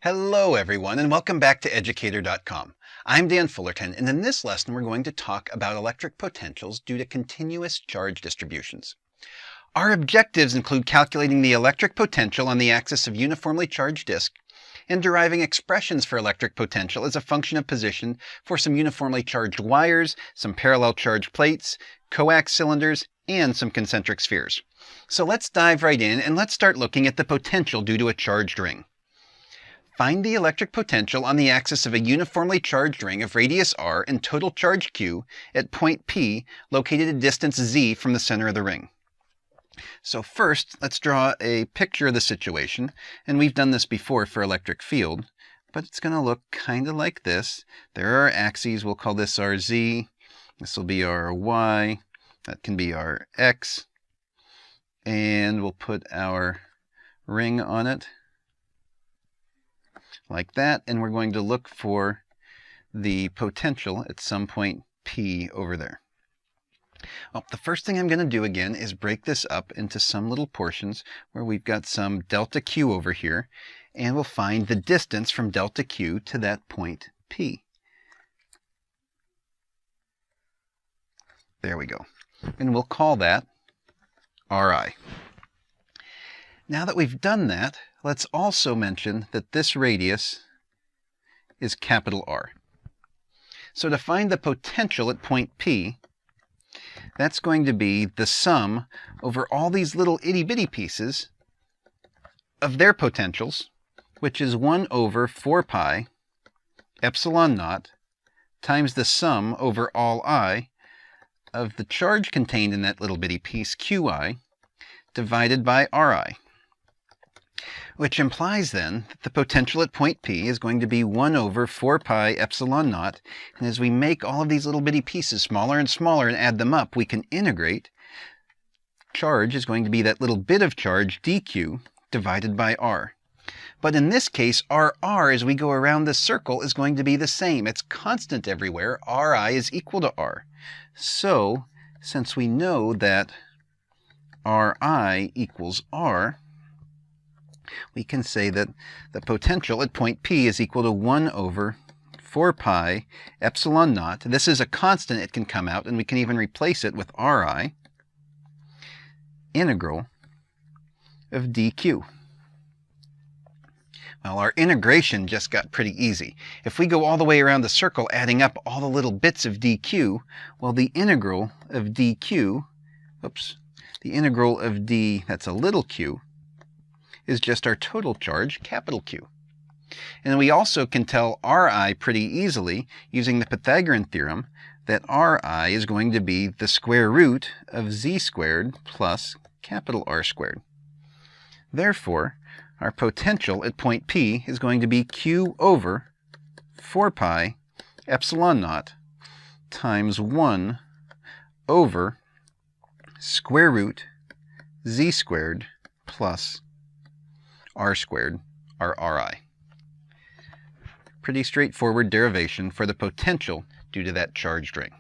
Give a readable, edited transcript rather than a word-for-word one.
Hello everyone and welcome back to Educator.com. I'm Dan Fullerton, and in this lesson we're going to talk about electric potentials due to continuous charge distributions. Our objectives include calculating the electric potential on the axis of uniformly charged disk and deriving expressions for electric potential as a function of position for some uniformly charged wires, some parallel charged plates, coax cylinders, and some concentric spheres. So let's dive right in and let's start looking at the potential due to a charged ring. Find the electric potential on the axis of a uniformly charged ring of radius r and total charge q at point P located at distance z from the center of the ring. So first, let's draw a picture of the situation, and we've done this before for electric field, but it's going to look kind of like this. There are axes, we'll call this our z, this will be our y, that can be our x, and we'll put our ring on it like that, and we're going to look for the potential at some point P over there. Well, the first thing I'm going to do again is break this up into some little portions where we've got some delta Q over here, and we'll find the distance from delta Q to that point P. There we go. And we'll call that Ri. Now that we've done that, let's also mention that this radius is capital R. So to find the potential at point P, that's going to be the sum over all these little itty-bitty pieces of their potentials, which is 1 over 4 pi epsilon naught times the sum over all I of the charge contained in that little bitty piece, Qi, divided by Ri. Which implies then that the potential at point P is going to be 1 over 4 pi epsilon naught, and as we make all of these little bitty pieces smaller and smaller and add them up, we can integrate. Charge is going to be that little bit of charge, dq, divided by r. But in this case, our r as we go around this circle is going to be the same. It's constant everywhere. Ri is equal to r. So, since we know that Ri equals r, we can say that the potential at point P is equal to 1 over 4 pi epsilon naught. This is a constant. It can come out, and we can even replace it with Ri, integral of dq. Well, our integration just got pretty easy. If we go all the way around the circle, adding up all the little bits of dq, well, the integral of dq, the integral of d, that's a little q, is just our total charge, capital Q. And we also can tell Ri pretty easily using the Pythagorean theorem that Ri is going to be the square root of z squared plus capital R squared. Therefore, our potential at point P is going to be Q over 4 pi epsilon naught times 1 over square root z squared plus r squared, our Ri. Pretty straightforward derivation for the potential due to that charged ring.